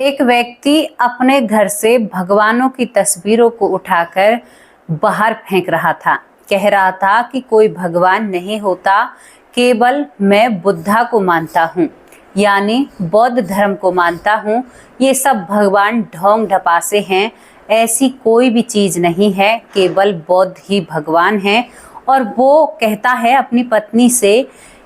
एक व्यक्ति अपने घर से भगवानों की तस्वीरों को उठाकर बाहर फेंक रहा था। कह रहा था कि कोई भगवान नहीं होता, केवल मैं बुद्धा को मानता हूँ, यानी बौद्ध धर्म को मानता हूँ। ये सब भगवान ढोंग ढपासे हैं, ऐसी कोई भी चीज नहीं है, केवल बौद्ध ही भगवान हैं। और वो कहता है अपनी पत्नी से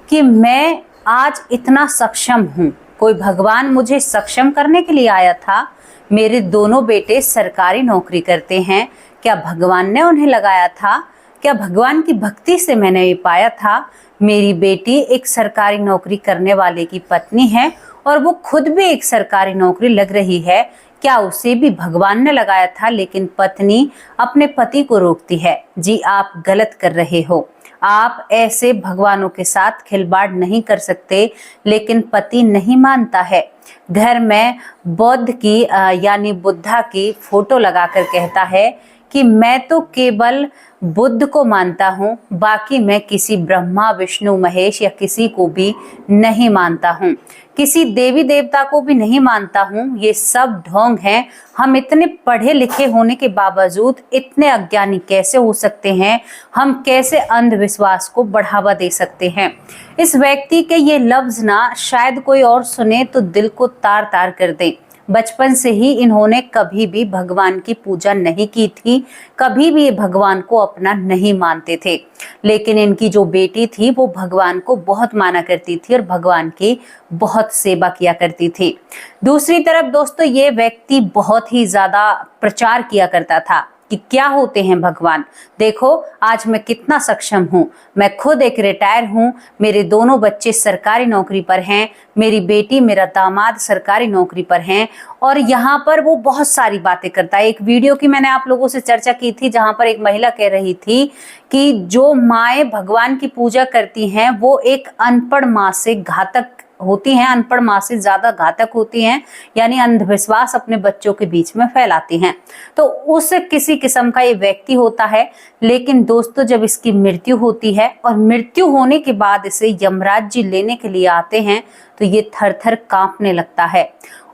कि मैं आज इतना सक्षम हूँ, कोई भगवान मुझे सक्षम करने के लिए आया था। मेरे दोनों बेटे सरकारी नौकरी करते हैं, क्या भगवान ने उन्हें लगाया था? क्या भगवान की भक्ति से मैंने ये पाया था? मेरी बेटी एक सरकारी नौकरी करने वाले की पत्नी है और वो खुद भी एक सरकारी नौकरी लग रही है, क्या उसे भी भगवान ने लगाया था? लेकिन पत्नी अपने पति को रोकती है, जी आप गलत कर रहे हो, आप ऐसे भगवानों के साथ खिलवाड़ नहीं कर सकते। लेकिन पति नहीं मानता है। घर में बौद्ध की यानी बुद्धा की फोटो लगाकर कहता है कि मैं तो केवल बुद्ध को मानता हूँ, बाकी मैं किसी ब्रह्मा विष्णु महेश या किसी को भी नहीं मानता हूँ, किसी देवी देवता को भी नहीं मानता हूँ। ये सब ढोंग हैं। हम इतने पढ़े लिखे होने के बावजूद इतने अज्ञानी कैसे हो सकते हैं? हम कैसे अंधविश्वास को बढ़ावा दे सकते हैं? इस व्यक्ति के ये लफ्ज ना शायद कोई और सुने तो दिल को तार तार कर दे। बचपन से ही इन्होंने कभी भी भगवान की पूजा नहीं की थी, कभी भी ये भगवान को अपना नहीं मानते थे। लेकिन इनकी जो बेटी थी वो भगवान को बहुत माना करती थी और भगवान की बहुत सेवा किया करती थी। दूसरी तरफ दोस्तों, ये व्यक्ति बहुत ही ज्यादा प्रचार किया करता था कि क्या होते हैं भगवान, देखो आज मैं कितना सक्षम हूँ, मैं खुद एक रिटायर हूँ, मेरे दोनों बच्चे सरकारी नौकरी पर हैं, मेरी बेटी मेरा दामाद सरकारी नौकरी पर हैं। और यहाँ पर वो बहुत सारी बातें करता है। एक वीडियो की मैंने आप लोगों से चर्चा की थी जहाँ पर एक महिला कह रही थी कि जो माएँ भगवान की पूजा करती हैं वो एक अनपढ़ माँ से घातक होती हैं, अनपढ़ माँ से ज्यादा घातक होती हैं, यानी अंधविश्वास अपने बच्चों के बीच में फैलाती हैं। तो उस किसी किस्म का ये व्यक्ति होता है। लेकिन दोस्तों, जब इसकी मृत्यु होती है और मृत्यु होने के बाद इसे यमराज जी लेने के लिए आते हैं तो ये थर थर कांपने लगता है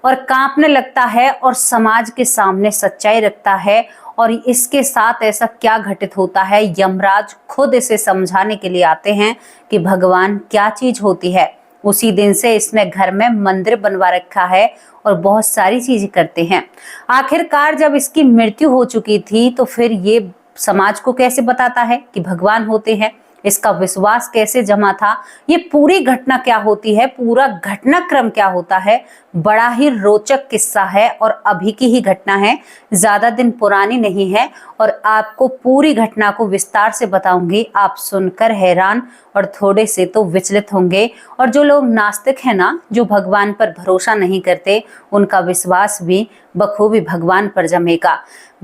और कांपने लगता है और समाज के सामने सच्चाई रखता है। और इसके साथ ऐसा क्या घटित होता है, यमराज खुद इसे समझाने के लिए आते हैं कि भगवान क्या चीज होती है। उसी दिन से इसने घर में मंदिर बनवा रखा है और बहुत सारी चीजें करते हैं। आखिरकार जब इसकी मृत्यु हो चुकी थी तो फिर ये समाज को कैसे बताता है कि भगवान होते हैं? इसका विश्वास कैसे जमा था? ये पूरी घटना क्या होती है, पूरा घटनाक्रम क्या होता है? बड़ा ही रोचक किस्सा है और अभी की ही घटना है, ज्यादा दिन पुरानी नहीं है। और आपको पूरी घटना को विस्तार से बताऊंगी, आप सुनकर हैरान और थोड़े से तो विचलित होंगे। और जो लोग नास्तिक हैं ना, जो भगवान पर भरोसा नहीं करते, उनका विश्वास भी बखूबी भगवान पर जमेगा।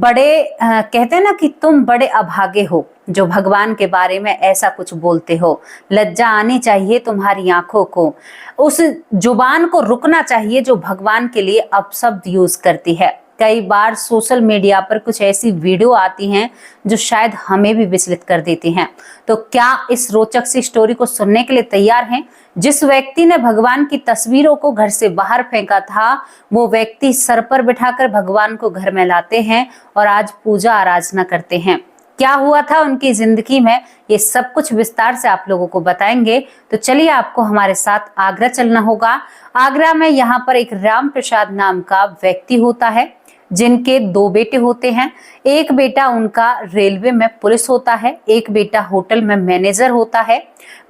कहते हैं ना कि तुम बड़े अभागे हो जो भगवान के बारे में ऐसा कुछ बोलते हो। लज्जा आनी चाहिए तुम्हारी आंखों को, उस जुबान को रुकना चाहिए जो भगवान के लिए अपशब्द यूज करती है। कई बार सोशल मीडिया पर कुछ ऐसी वीडियो आती हैं जो शायद हमें भी विचलित कर देती हैं। तो क्या इस रोचक सी स्टोरी को सुनने के लिए तैयार हैं? जिस व्यक्ति ने भगवान की तस्वीरों को घर से बाहर फेंका था, वो व्यक्ति सर पर बिठाकर भगवान को घर में लाते हैं और आज पूजा आराधना करते हैं। क्या हुआ था उनकी जिंदगी में, ये सब कुछ विस्तार से आप लोगों को बताएंगे। तो चलिए आपको हमारे साथ आगरा चलना होगा। आगरा में यहाँ पर एक राम प्रसाद नाम का व्यक्ति होता है जिनके दो बेटे होते हैं। एक बेटा उनका रेलवे में पुलिस होता है, एक बेटा होटल में मैनेजर होता है।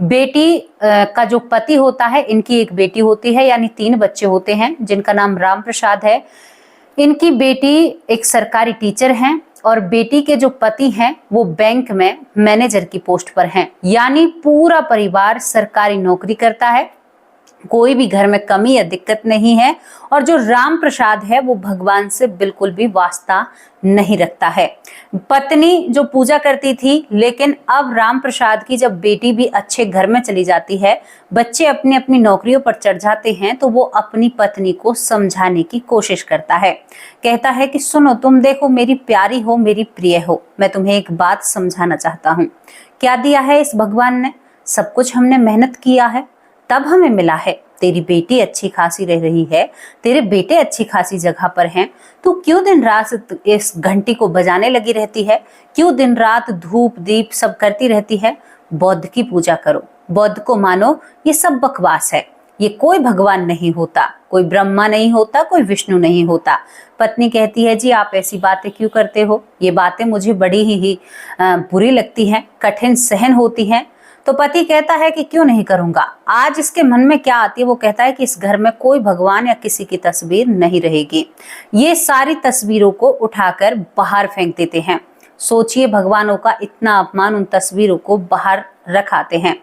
बेटी का जो पति होता है, इनकी एक बेटी होती है, यानी 3 बच्चे होते हैं जिनका नाम राम प्रसाद है। इनकी बेटी एक सरकारी टीचर हैं और बेटी के जो पति हैं वो बैंक में मैनेजर की पोस्ट पर हैं। यानी पूरा परिवार सरकारी नौकरी करता है, कोई भी घर में कमी या दिक्कत नहीं है। और जो राम प्रसाद है वो भगवान से बिल्कुल भी वास्ता नहीं रखता है। पत्नी जो पूजा करती थी, लेकिन अब राम प्रसाद की जब बेटी भी अच्छे घर में चली जाती है, बच्चे अपनी अपनी नौकरियों पर चढ़ जाते हैं, तो वो अपनी पत्नी को समझाने की कोशिश करता है। कहता है कि सुनो, तुम देखो मेरी प्यारी हो, मेरी प्रिय हो, मैं तुम्हें एक बात समझाना चाहता हूँ। क्या दिया है इस भगवान ने? सब कुछ हमने मेहनत किया है, तब हमें मिला है। तेरी बेटी अच्छी खासी रह रही है, तेरे बेटे अच्छी खासी जगह पर हैं, तू क्यों दिन रात इस घंटी को बजाने लगी रहती है, क्यों दिन रात धूप दीप सब करती रहती है। बुद्ध की पूजा करो, बुद्ध को मानो, ये सब बकवास है, ये कोई भगवान नहीं होता, कोई ब्रह्मा नहीं होता, कोई विष्णु नहीं होता। पत्नी कहती है जी आप ऐसी बातें क्यों करते हो, ये बातें मुझे बड़ी ही बुरी लगती हैं, कठिन सहन होती हैं। तो पति कहता है कि क्यों नहीं करूंगा। आज इसके मन में क्या आती है, वो कहता है कि इस घर में कोई भगवान या किसी की तस्वीर नहीं रहेगी। ये सारी तस्वीरों को उठाकर बाहर फेंक देते हैं। सोचिए, भगवानों का इतना अपमान, उन तस्वीरों को बाहर रखाते हैं,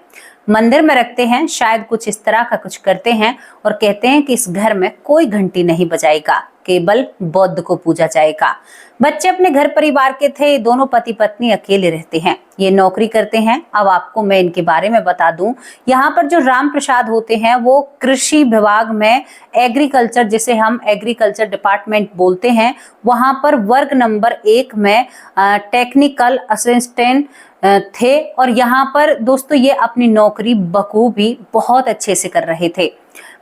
मंदिर में रखते हैं, शायद कुछ इस तरह का कुछ करते हैं और कहते हैं कि इस घर में कोई घंटी नहीं बजाएगा, केवल बुद्ध को पूजा जाएगा। बच्चे अपने घर परिवार के थे, दोनों पति पत्नी अकेले रहते हैं, ये नौकरी करते हैं। अब आपको मैं इनके बारे में बता दूं, यहाँ पर जो राम प्रसाद होते हैं वो कृषि विभाग में एग्रीकल्चर, जिसे हम एग्रीकल्चर डिपार्टमेंट बोलते हैं, वहां पर वर्ग नंबर 1 में टेक्निकल असिस्टेंट थे। और यहाँ पर दोस्तों ये अपनी नौकरी बखूबी बहुत अच्छे से कर रहे थे,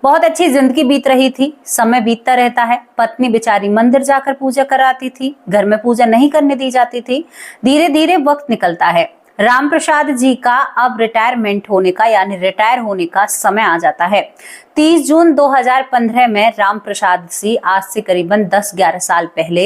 बहुत अच्छी जिंदगी बीत रही थी। समय बीतता रहता है, पत्नी बेचारी मंदिर जाकर पूजा कराती थी, घर में पूजा नहीं करने दी जाती थी। धीरे धीरे वक्त निकलता है, राम प्रसाद जी का अब रिटायरमेंट होने का यानी रिटायर होने का समय आ जाता है। 30 जून 2015 में राम प्रसाद जी आज से करीबन 10-11 साल पहले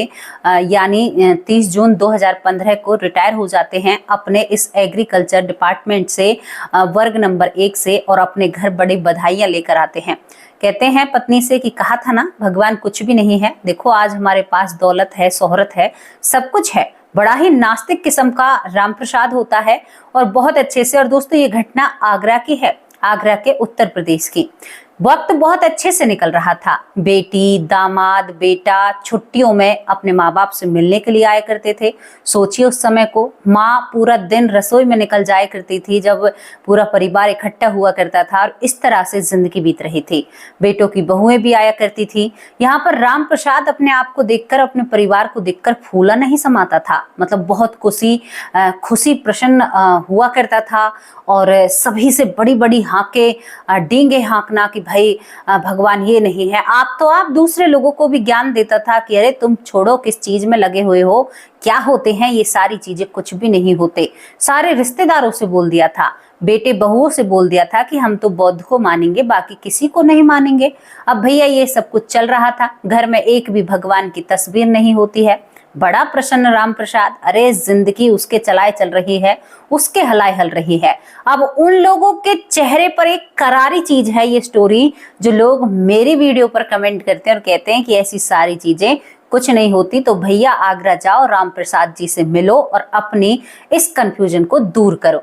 यानी 30 जून 2015 को रिटायर हो जाते हैं अपने इस एग्रीकल्चर डिपार्टमेंट से, वर्ग नंबर 1 से, और अपने घर बड़ी बधाइयां लेकर आते हैं। कहते हैं पत्नी से कि कहा था ना भगवान कुछ भी नहीं है, देखो आज हमारे पास दौलत है, शोहरत है, सब कुछ है। बड़ा ही नास्तिक किस्म का राम प्रसाद होता है और बहुत अच्छे से। और दोस्तों ये घटना आगरा की है, आगरा के उत्तर प्रदेश की। वक्त बहुत अच्छे से निकल रहा था, बेटी, दामाद, बेटा छुट्टियों में अपने माँ बाप से मिलने के लिए आया करते थे। सोचिए उस समय को, माँ पूरा दिन रसोई में निकल जाया करती थी जब पूरा परिवार इकट्ठा हुआ करता था, और इस तरह से जिंदगी बीत रही थी। बेटों की बहुएं भी आया करती थी। यहाँ पर राम प्रसाद अपने आप को देखकर, अपने परिवार को देखकर फूला नहीं समाता था, मतलब बहुत खुशी प्रसन्न हुआ करता था। और सभी से बड़ी बड़ी हाके डींगे हाँकना कि भाई भगवान ये नहीं है। आप दूसरे लोगों को भी ज्ञान देता था कि अरे तुम छोड़ो, किस चीज में लगे हुए हो, क्या होते हैं ये सारी चीजें, कुछ भी नहीं होते। सारे रिश्तेदारों से बोल दिया था, बेटे बहुओं से बोल दिया था कि हम तो बुद्ध को मानेंगे, बाकी किसी को नहीं मानेंगे। अब भैया ये सब कुछ चल रहा था, घर में एक भी भगवान की तस्वीर नहीं होती है। बड़ा प्रसन्न राम प्रसाद, अरे जिंदगी उसके चलाए चल रही है, उसके हलाए हल रही है। अब उन लोगों के चेहरे पर एक करारी चीज है ये स्टोरी, जो लोग मेरी वीडियो पर कमेंट करते हैं और कहते हैं कि ऐसी सारी चीजें कुछ नहीं होती। तो भैया आगरा जाओ, राम प्रसाद जी से मिलो और अपनी इस कंफ्यूजन को दूर करो।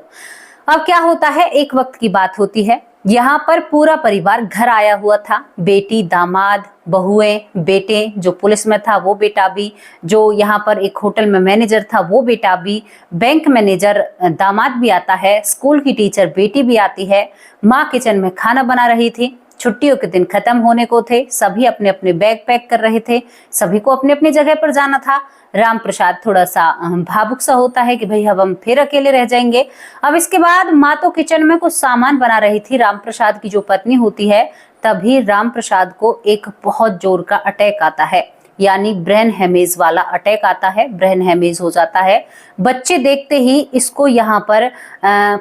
अब क्या होता है, एक वक्त की बात होती है, यहाँ पर पूरा परिवार घर आया हुआ था, बेटी, दामाद, बहुएं, बेटे, जो पुलिस में था वो बेटा भी, जो यहाँ पर एक होटल में मैनेजर था वो बेटा भी, बैंक मैनेजर दामाद भी आता है, स्कूल की टीचर बेटी भी आती है। माँ किचन में खाना बना रही थी। छुट्टियों के दिन खत्म होने को थे, सभी अपने अपने बैग पैक कर रहे थे, सभी को अपने अपनी जगह पर जाना था। राम प्रसाद थोड़ा सा भावुक सा होता है कि भाई अब हम फिर अकेले रह जाएंगे। अब इसके बाद माँ तो किचन में कुछ सामान बना रही थी, राम प्रसाद की जो पत्नी होती है, तभी राम प्रसाद को एक बहुत जोर का अटैक आता है, यानी ब्रेन हेमेज वाला अटैक आता है, ब्रेन हेमेज हो जाता है। बच्चे देखते ही इसको यहाँ पर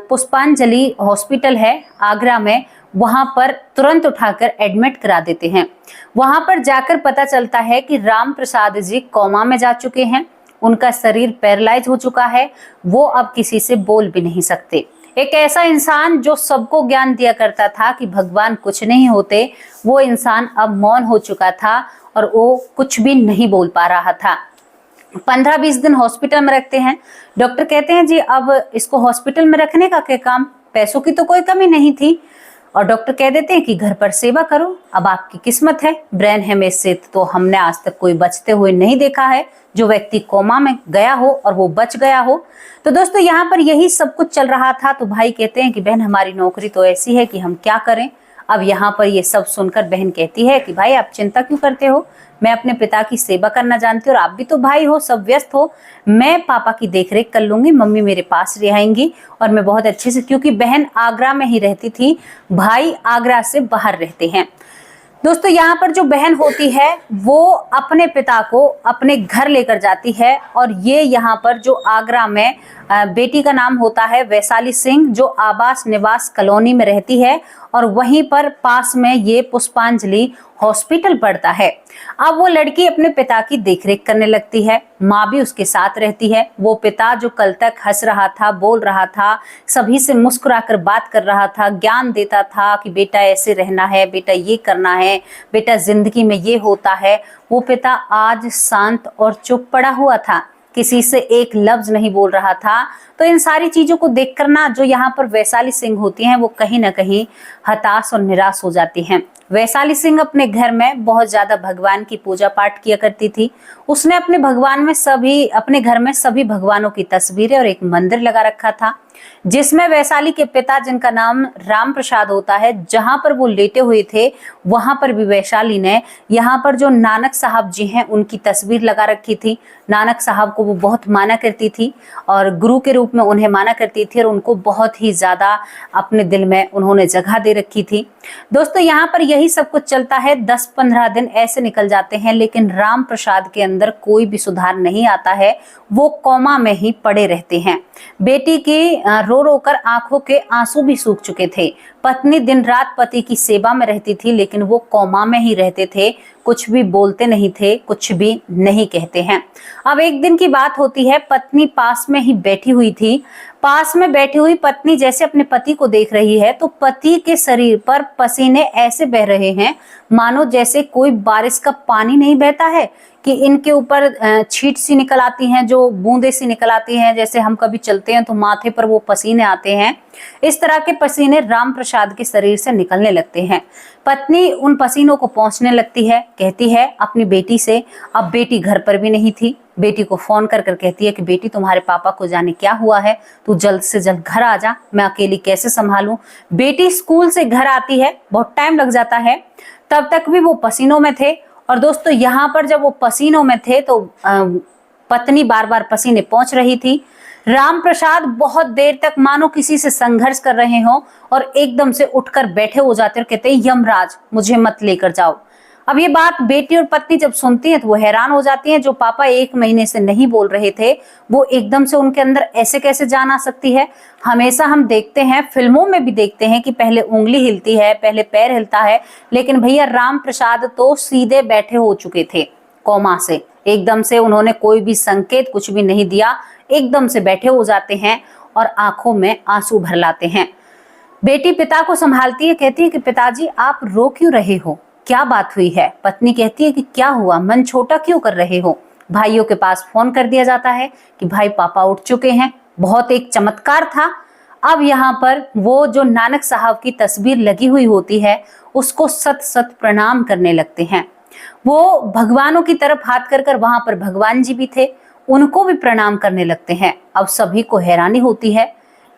पुष्पांजलि हॉस्पिटल है आगरा में, वहां पर तुरंत उठाकर एडमिट करा देते हैं। वहां पर जाकर पता चलता है कि राम प्रसाद जी कोमा में जा चुके हैं, उनका शरीर पैरालाइज हो चुका है, वो अब किसी से बोल भी नहीं सकते। एक ऐसा इंसान जो सबको ज्ञान दिया करता था कि भगवान कुछ नहीं होते, वो इंसान अब मौन हो चुका था और वो कुछ भी नहीं बोल पा रहा था। 15-20 दिन हॉस्पिटल में रखते हैं। डॉक्टर कहते हैं जी अब इसको हॉस्पिटल में रखने का क्या काम, पैसों की तो कोई कमी नहीं थी। और डॉक्टर कह देते हैं कि घर पर सेवा करो। अब आपकी किस्मत है, ब्रेन हेमेज से तो हमने आज तक कोई बचते हुए नहीं देखा है, जो व्यक्ति कोमा में गया हो और वो बच गया हो। तो दोस्तों यहाँ पर यही सब कुछ चल रहा था। तो भाई कहते हैं कि बहन हमारी नौकरी तो ऐसी है कि हम क्या करें, अब यहाँ पर ये सब सुनकर बहन कहती है कि भाई आप चिंता क्यों करते हो, मैं अपने पिता की सेवा करना जानती हूँ और आप भी तो भाई हो, सब व्यस्त हो, मैं पापा की देखरेख कर लूंगी, मम्मी मेरे पास रहेंगी और मैं बहुत अच्छे से, क्योंकि बहन आगरा में ही रहती थी, भाई आगरा से बाहर रहते हैं। दोस्तों यहाँ पर जो बहन होती है वो अपने पिता को अपने घर लेकर जाती है और ये यहाँ पर जो आगरा में बेटी का नाम होता है वैशाली सिंह, जो आवास निवास कॉलोनी में रहती है और वहीं पर पास में ये पुष्पांजलि हॉस्पिटल पड़ता है। अब वो लड़की अपने पिता की देखरेख करने लगती है, माँ भी उसके साथ रहती है। वो पिता जो कल तक हंस रहा था, बोल रहा था, सभी से मुस्कुराकर बात कर रहा था, ज्ञान देता था कि बेटा ऐसे रहना है, बेटा ये करना है, बेटा जिंदगी में ये होता है, वो पिता आज शांत और चुप पड़ा हुआ था, किसी से एक लफ्ज नहीं बोल रहा था। तो इन सारी चीजों को देखकर ना जो यहाँ पर वैशाली सिंह होती हैं वो कहीं ना कहीं हताश और निराश हो जाती हैं। वैशाली सिंह अपने घर में बहुत ज्यादा भगवान की पूजा पाठ किया करती थी। उसने अपने घर में सभी भगवानों की तस्वीरें और एक मंदिर लगा रखा था, जिसमें वैशाली के पिता, जिनका नाम राम प्रसाद होता है, जहां पर वो लेटे हुए थे वहां पर भी वैशाली ने यहाँ पर जो नानक साहब जी हैं उनकी तस्वीर लगा रखी थी। नानक साहब को वो बहुत माना करती थी और गुरु के रूप में उन्हें माना करती थी और उनको बहुत ही ज्यादा अपने दिल में उन्होंने जगह दे रखी थी। दोस्तों यहाँ पर यही सब कुछ चलता है, 10-15 दिन ऐसे निकल जाते हैं, लेकिन राम प्रसाद के अंदर कोई भी सुधार नहीं आता है, वो कोमा में ही पड़े रहते हैं। बेटी की रो रो कर आंखों के आंसू भी सूख चुके थे। पत्नी दिन रात पति की सेवा में रहती थी, लेकिन वो कोमा में ही रहते थे, कुछ भी बोलते नहीं थे, कुछ भी नहीं कहते हैं। अब एक दिन की बात होती है, पत्नी पास में ही बैठी हुई थी। पास में बैठी हुई पत्नी जैसे अपने पति को देख रही है तो पति के शरीर पर पसीने ऐसे बह रहे हैं मानो जैसे कोई बारिश का पानी नहीं बहता है कि इनके ऊपर छींट सी निकल आती हैं, जो बूंदे सी निकल आती हैं, जैसे हम कभी चलते हैं तो माथे पर वो पसीने आते हैं। इस तरह के पसीने राम प्रसाद के शरीर से निकलने लगते हैं। पत्नी उन पसीनों को पोंछने लगती है, कहती है अपनी बेटी से। अब बेटी घर पर भी नहीं थी। बेटी को फोन कर कर कहती है कि बेटी तुम्हारे पापा को जाने क्या हुआ है, तू जल्द से जल्द घर आ जा, मैं अकेली कैसे संभालूं। बेटी स्कूल से घर आती है, बहुत टाइम लग जाता है, तब तक भी वो पसीनों में थे। और दोस्तों यहाँ पर जब वो पसीनों में थे तो पत्नी बार बार पसीने पोंछ रही थी। राम प्रसाद बहुत देर तक मानो किसी से संघर्ष कर रहे हो और एकदम से उठकर बैठे हो जाते और कहते हैं यमराज मुझे मत लेकर जाओ। अब ये बात बेटी और पत्नी जब सुनती हैं तो वो हैरान हो जाती हैं। जो पापा 1 महीने से नहीं बोल रहे थे वो एकदम से उनके अंदर ऐसे कैसे जान आ सकती है। हमेशा हम देखते हैं, फिल्मों में भी देखते हैं कि पहले उंगली हिलती है, पहले पैर हिलता है, लेकिन भैया राम प्रसाद तो सीधे बैठे हो चुके थे कोमा से। एकदम से उन्होंने कोई भी संकेत कुछ भी नहीं दिया, एकदम से बैठे हो जाते हैं और आंखों में आंसू भर लाते हैं। बेटी पिता को संभालती है, कहती है कि पिताजी आप रो क्यों रहे हो, क्या बात हुई है। पत्नी कहती है कि क्या हुआ, मन छोटा क्यों कर रहे हो। भाइयों के पास फोन कर दिया जाता है कि भाई पापा उठ चुके हैं। बहुत एक चमत्कार था। अब यहाँ पर वो जो नानक साहब की तस्वीर लगी हुई होती है उसको सत सत प्रणाम करने लगते हैं। वो भगवानों की तरफ हाथ कर कर, वहां पर भगवान जी भी थे, उनको भी प्रणाम करने लगते हैं। अब सभी को हैरानी होती है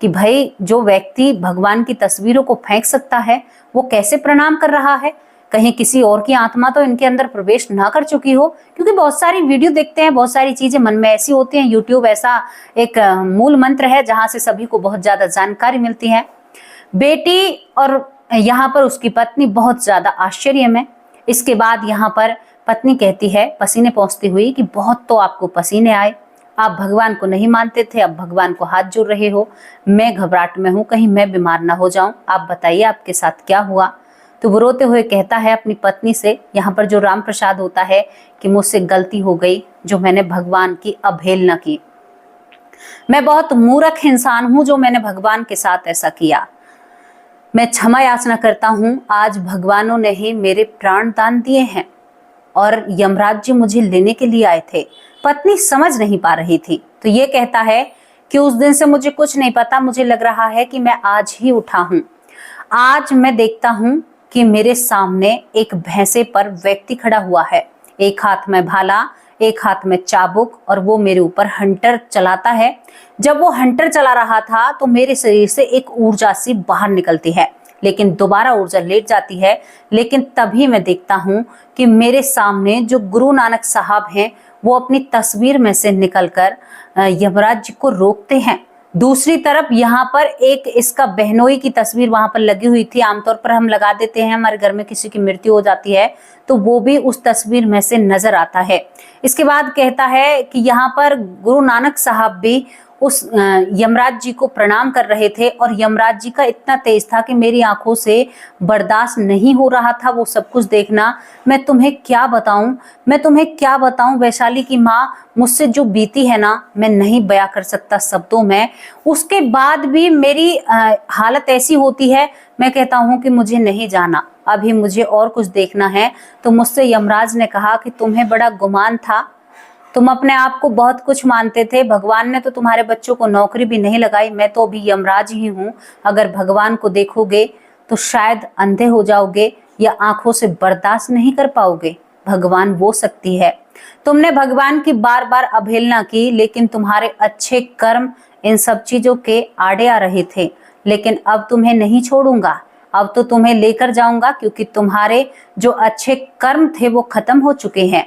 कि भाई जो व्यक्ति भगवान की तस्वीरों को फेंक सकता है वो कैसे प्रणाम कर रहा है, कहीं किसी और की आत्मा तो इनके अंदर प्रवेश ना कर चुकी हो। क्योंकि बहुत सारी वीडियो देखते हैं, बहुत सारी चीजें मन में ऐसी होती हैं। यूट्यूब ऐसा एक मूल मंत्र है जहां से सभी को बहुत ज्यादा जानकारी मिलती है। बेटी और यहाँ पर उसकी पत्नी बहुत ज्यादा आश्चर्य में। इसके बाद यहाँ पर पत्नी कहती है पसीने पोंछती हुई कि बहुत तो आपको पसीने आए, आप भगवान को नहीं मानते थे, अब भगवान को हाथ जोड़ रहे हो। मैं घबराहट में हूँ, कहीं मैं बीमार ना हो जाऊं, आप बताइए आपके साथ क्या हुआ। तो वो रोते हुए कहता है अपनी पत्नी से, यहाँ पर जो राम प्रसाद होता है, कि मुझसे गलती हो गई जो मैंने भगवान की अवहेलना की। मैं बहुत मूर्ख इंसान हूँ जो मैंने भगवान के साथ ऐसा किया। मैं क्षमा याचना करता हूँ। आज भगवानों ने ही मेरे प्राण दान दिए हैं और यमराज जी मुझे लेने के लिए आए थे। पत्नी समझ नहीं पा रही थी। तो ये कहता है कि उस दिन से मुझे कुछ नहीं पता, मुझे लग रहा है कि मैं आज ही उठा हूँ। आज मैं देखता हूँ कि मेरे सामने एक भैंसे पर व्यक्ति खड़ा हुआ है, एक हाथ में भाला, एक हाथ में चाबुक, और वो मेरे ऊपर हंटर चलाता है। जब वो हंटर चला रहा था तो मेरे शरीर से एक ऊर्जा सी बाहर निकलती है, लेकिन दोबारा ऊर्जा लेट जाती है। लेकिन तभी मैं देखता हूँ कि मेरे सामने जो गुरु नानक साहब हैं वो अपनी तस्वीर में से निकलकर यमराज जी को रोकते हैं। दूसरी तरफ यहाँ पर एक इसका बहनोई की तस्वीर वहां पर लगी हुई थी। आमतौर पर हम लगा देते हैं, हमारे घर में किसी की मृत्यु हो जाती है तो वो भी उस तस्वीर में से नजर आता है। इसके बाद कहता है कि यहाँ पर गुरु नानक साहब भी उस यमराज जी को प्रणाम कर रहे थे और यमराज जी का इतना तेज था कि मेरी आंखों से बर्दाश्त नहीं हो रहा था वो सब कुछ देखना। मैं तुम्हें क्या बताऊं वैशाली की माँ, मुझसे जो बीती है ना मैं नहीं बयां कर सकता शब्दों में। उसके बाद भी मेरी हालत ऐसी होती है, मैं कहता हूं कि मुझे नहीं जाना, अभी मुझे और कुछ देखना है। तो मुझसे यमराज ने कहा कि तुम्हें बड़ा गुमान था, तुम अपने आप को बहुत कुछ मानते थे, भगवान ने तो तुम्हारे बच्चों को नौकरी भी नहीं लगाई, मैं तो अभी यमराज ही हूँ, अगर भगवान को देखोगे तो शायद अंधे हो जाओगे या आंखों से बर्दाश्त नहीं कर पाओगे। भगवान वो शक्ति है। तुमने भगवान की बार बार अवहेलना की, लेकिन तुम्हारे अच्छे कर्म इन सब चीजों के आड़े आ रहे थे। लेकिन अब तुम्हें नहीं छोड़ूंगा, अब तो तुम्हें लेकर जाऊंगा, क्योंकि तुम्हारे जो अच्छे कर्म थे वो खत्म हो चुके हैं।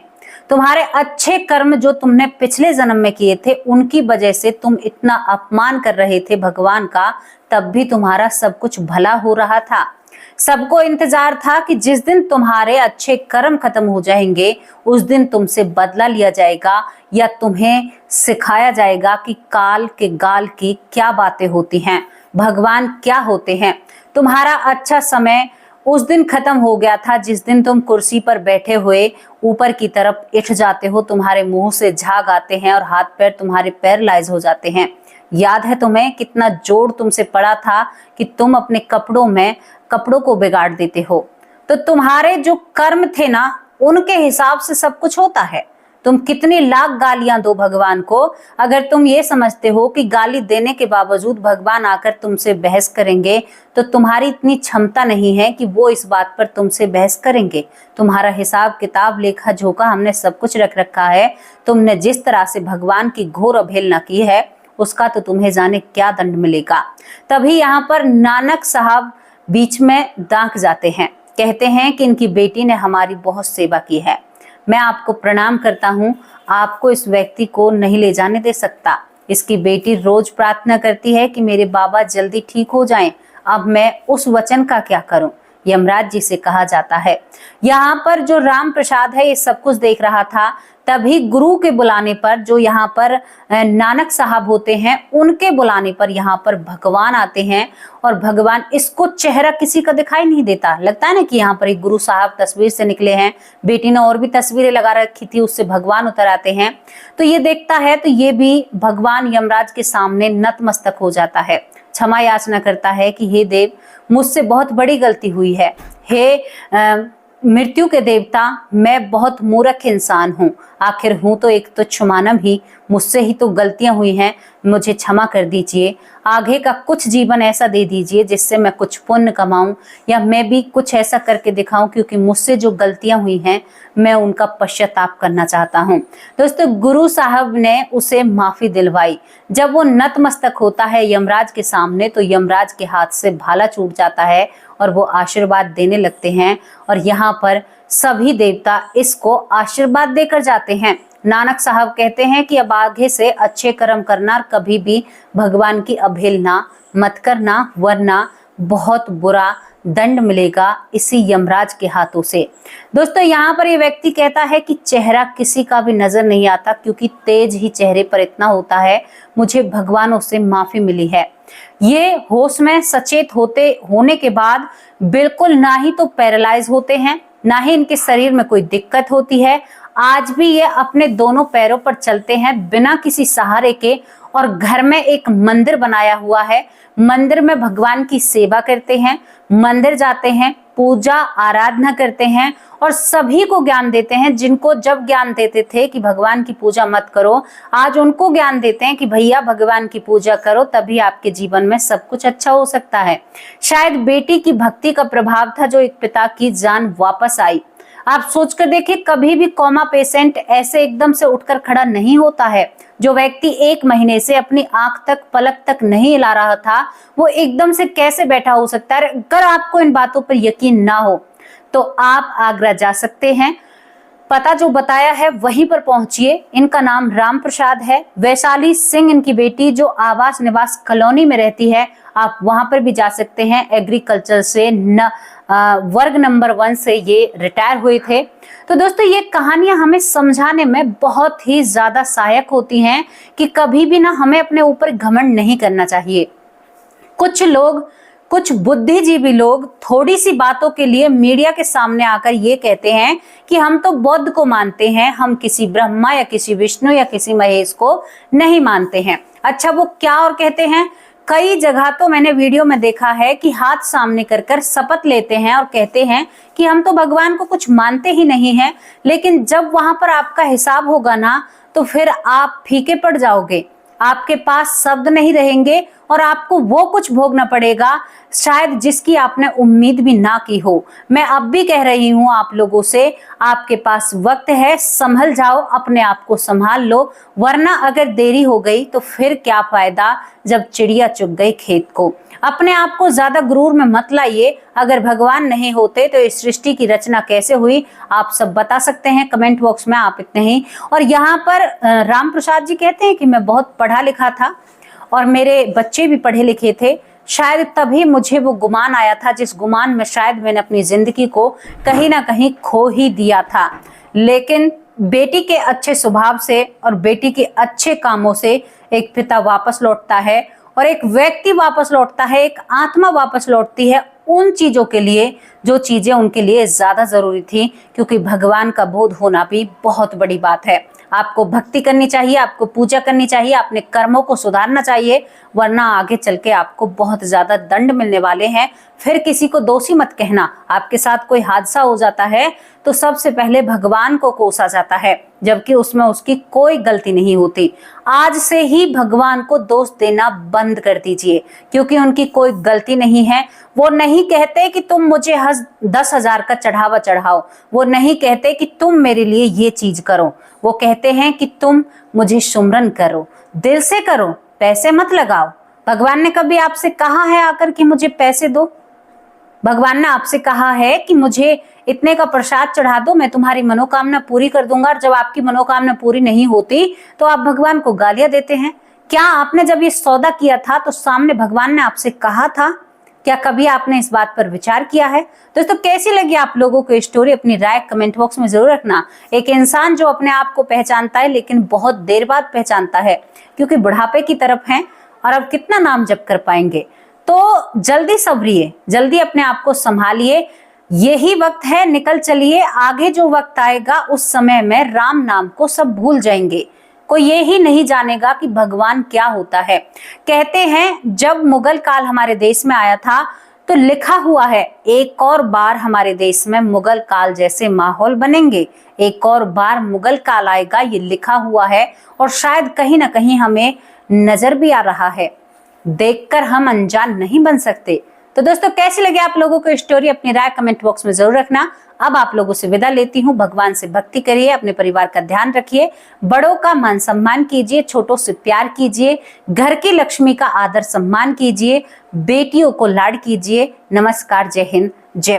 तुम्हारे अच्छे कर्म जो तुमने पिछले जन्म में किए थे उनकी वजह से तुम इतना अपमान कर रहे थे भगवान का, तब भी तुम्हारा सब कुछ भला हो रहा था। सबको इंतजार था कि जिस दिन तुम्हारे अच्छे कर्म खत्म हो जाएंगे उस दिन तुमसे बदला लिया जाएगा या तुम्हें सिखाया जाएगा कि काल के गाल की क्या बातें होती हैं, भगवान क्या होते हैं। तुम्हारा अच्छा समय उस दिन खत्म हो गया था जिस दिन तुम कुर्सी पर बैठे हुए ऊपर की तरफ उठ जाते हो, तुम्हारे मुंह से झाग आते हैं और हाथ पैर तुम्हारे पैरालाइज हो जाते हैं। याद है तुम्हें कितना जोर तुमसे पड़ा था कि तुम अपने कपड़ों को बिगाड़ देते हो। तो तुम्हारे जो कर्म थे ना उनके हिसाब से सब कुछ होता है। तुम कितनी लाख गालियां दो भगवान को, अगर तुम ये समझते हो कि गाली देने के बावजूद भगवान आकर तुमसे बहस करेंगे तो तुम्हारी इतनी क्षमता नहीं है कि वो इस बात पर तुमसे बहस करेंगे। तुम्हारा हिसाब किताब लेखा जोखा हमने सब कुछ रख रखा है। तुमने जिस तरह से भगवान की घोर अवहेलना की है उसका तो तुम्हें जाने क्या दंड मिलेगा। तभी यहाँ पर नानक साहब बीच में दांक जाते हैं, कहते हैं कि इनकी बेटी ने हमारी बहुत सेवा की है, मैं आपको प्रणाम करता हूँ, आपको इस व्यक्ति को नहीं ले जाने दे सकता। इसकी बेटी रोज प्रार्थना करती है कि मेरे बाबा जल्दी ठीक हो जाएं, अब मैं उस वचन का क्या करूं, यमराज जी से कहा जाता है। यहाँ पर जो राम प्रसाद है ये सब कुछ देख रहा था। तभी गुरु के बुलाने पर, जो यहाँ पर नानक साहब होते हैं उनके बुलाने पर यहाँ पर भगवान आते हैं और भगवान, इसको चेहरा किसी का दिखाई नहीं देता, लगता है ना कि यहाँ पर एक गुरु साहब तस्वीर से निकले हैं। बेटी ने और भी तस्वीरें लगा रखी थी, उससे भगवान उतर आते हैं। तो ये देखता है तो ये भी भगवान यमराज के सामने नतमस्तक हो जाता है, क्षमा याचना करता है कि हे देव, मुझसे बहुत बड़ी गलती हुई है। हे मृत्यु के देवता, मैं बहुत मूर्ख इंसान हूँ, आखिर हूँ तो एक तुच्छ मानव ही, मुझसे ही तो गलतियां हुई हैं, मुझे क्षमा कर दीजिए। आगे का कुछ जीवन ऐसा दे दीजिए जिससे मैं कुछ पुण्य कमाऊं या मैं भी कुछ ऐसा करके दिखाऊं, क्योंकि मुझसे जो गलतियां हुई हैं मैं उनका पश्चाताप करना चाहता हूं। दोस्तों, गुरु साहब ने उसे माफी दिलवाई। जब वो नतमस्तक होता है यमराज के सामने तो यमराज के हाथ से भाला छूट जाता है और वो आशीर्वाद देने लगते हैं और यहाँ पर सभी देवता इसको आशीर्वाद देकर जाते हैं। नानक साहब कहते हैं कि अब आगे से अच्छे कर्म करना, कभी भी भगवान की अवहेलना मत करना, वरना बहुत बुरा दंड मिलेगा इसी यमराज के हाथों से। दोस्तों, यहाँ पर ये व्यक्ति कहता है कि चेहरा किसी का भी नजर नहीं आता, क्योंकि तेज ही चेहरे पर इतना होता है। मुझे भगवानों से माफी मिली है। ये होश में सचेत होने के बाद बिल्कुल ना ही तो पैरालाइज होते हैं, ना ही इनके शरीर में कोई दिक्कत होती है। आज भी ये अपने दोनों पैरों पर चलते हैं बिना किसी सहारे के, और घर में एक मंदिर बनाया हुआ है। मंदिर में भगवान की सेवा करते हैं, मंदिर जाते हैं, पूजा आराधना करते हैं और सभी को ज्ञान देते हैं। जिनको जब ज्ञान देते थे कि भगवान की पूजा मत करो, आज उनको ज्ञान देते हैं कि भैया भगवान की पूजा करो, तभी आपके जीवन में सब कुछ अच्छा हो सकता है। शायद बेटी की भक्ति का प्रभाव था जो एक पिता की जान वापस आई। आप सोचकर देखिए, कभी भी कोमा पेशेंट ऐसे एकदम से उठकर खड़ा नहीं होता है। जो व्यक्ति 1 महीने से अपनी आंख तक, पलक तक नहीं हिला रहा था, वो एकदम से कैसे बैठा हो सकता है? अगर आपको इन बातों पर यकीन ना हो तो आप आगरा जा सकते हैं। पता जो बताया है वहीं पर पहुंचिए। इनका नाम राम प्रसाद है। वैशाली सिंह इनकी बेटी, जो आवास निवास कॉलोनी में रहती है, आप वहां पर भी जा सकते हैं। एग्रीकल्चर से वर्ग नंबर 1 से ये रिटायर हुए थे। तो दोस्तों, ये कहानियां हमें समझाने में बहुत ही ज्यादा सहायक होती हैं कि कभी भी ना हमें अपने ऊपर घमंड नहीं करना चाहिए। कुछ लोग, कुछ बुद्धिजीवी लोग थोड़ी सी बातों के लिए मीडिया के सामने आकर ये कहते हैं कि हम तो बुद्ध को मानते हैं, हम किसी ब्रह्मा या किसी विष्णु या किसी महेश को नहीं मानते हैं। अच्छा, वो क्या और कहते हैं? कई जगह तो मैंने वीडियो में देखा है कि हाथ सामने कर कर शपथ लेते हैं और कहते हैं कि हम तो भगवान को कुछ मानते ही नहीं हैं, लेकिन जब वहां पर आपका हिसाब होगा ना, तो फिर आप फीके पड़ जाओगे। आपके पास शब्द नहीं रहेंगे और आपको वो कुछ भोगना पड़ेगा शायद जिसकी आपने उम्मीद भी ना की हो। मैं अब भी कह रही हूं आप लोगों से, आपके पास वक्त है, संभल जाओ, अपने आप को संभाल लो, वरना अगर देरी हो गई तो फिर क्या फायदा जब चिड़िया चुग गई खेत को। अपने आप को ज्यादा गुरूर में मत लाइए। अगर भगवान नहीं होते तो इस सृष्टि की रचना कैसे हुई, आप सब बता सकते हैं कमेंट बॉक्स में, आप इतने ही। और यहाँ पर राम प्रसाद जी कहते हैं कि मैं बहुत पढ़ा लिखा था और मेरे बच्चे भी पढ़े लिखे थे, शायद तभी मुझे वो गुमान आया था जिस गुमान में शायद मैंने अपनी जिंदगी को कहीं ना कहीं खो ही दिया था। लेकिन बेटी के अच्छे स्वभाव से और बेटी के अच्छे कामों से एक पिता वापस लौटता है और एक व्यक्ति वापस लौटता है, एक आत्मा वापस लौटती है उन चीजों के लिए जो चीजें उनके लिए ज्यादा जरूरी थी, क्योंकि भगवान का बोध होना भी बहुत बड़ी बात है। आपको भक्ति करनी चाहिए, आपको पूजा करनी चाहिए, अपने कर्मों को सुधारना चाहिए, वरना आगे चल के आपको बहुत ज्यादा दंड मिलने वाले हैं। फिर किसी को दोषी मत कहना। आपके साथ कोई हादसा हो जाता है तो सबसे पहले भगवान को कोसा जाता है, जबकि उसमें उसकी कोई गलती नहीं होती। आज से ही भगवान को दोष देना बंद कर दीजिए, क्योंकि उनकी कोई गलती नहीं है। वो नहीं कहते कि तुम मुझे 10,000 का चढ़ावा चढ़ाओ, वो नहीं कहते कि तुम मेरे लिए ये चीज करो, वो कहते हैं कि तुम मुझे सुमरन करो, दिल से करो, पैसे मत लगाओ। भगवान ने कभी आपसे कहा है आकर कि मुझे पैसे दो? भगवान ने आपसे कहा है कि मुझे इतने का प्रसाद चढ़ा दो, मैं तुम्हारी मनोकामना पूरी कर दूंगा? और जब आपकी मनोकामना पूरी नहीं होती तो आप भगवान को गालियां देते हैं। क्या आपने जब ये सौदा किया था तो सामने भगवान ने आपसे कहा था? क्या कभी आपने इस बात पर विचार किया है? दोस्तों, कैसी लगी आप लोगों को स्टोरी? अपनी राय कमेंट बॉक्स में जरूर रखना। एक इंसान जो अपने आप को पहचानता है लेकिन बहुत देर बाद पहचानता है, क्योंकि बुढ़ापे की तरफ है और अब कितना नाम जप कर पाएंगे। तो जल्दी सवरिए, जल्दी अपने आप को संभालिए, यही वक्त है, निकल चलिए। आगे जो वक्त आएगा उस समय में राम नाम को सब भूल जाएंगे, कोई ये ही नहीं जानेगा कि भगवान क्या होता है। कहते हैं जब मुगल काल हमारे देश में आया था तो लिखा हुआ है एक और बार हमारे देश में मुगल काल जैसे माहौल बनेंगे, एक और बार मुगल काल आएगा, ये लिखा हुआ है और शायद कहीं ना कहीं हमें नजर भी आ रहा है। देखकर हम अनजान नहीं बन सकते। तो दोस्तों, कैसी लगी आप लोगों को स्टोरी? अपनी राय कमेंट बॉक्स में जरूर रखना। अब आप लोगों से विदा लेती हूँ। भगवान से भक्ति करिए, अपने परिवार का ध्यान रखिए, बड़ों का मान सम्मान कीजिए, छोटों से प्यार कीजिए, घर की लक्ष्मी का आदर सम्मान कीजिए, बेटियों को लाड कीजिए। नमस्कार, जय हिंद, जय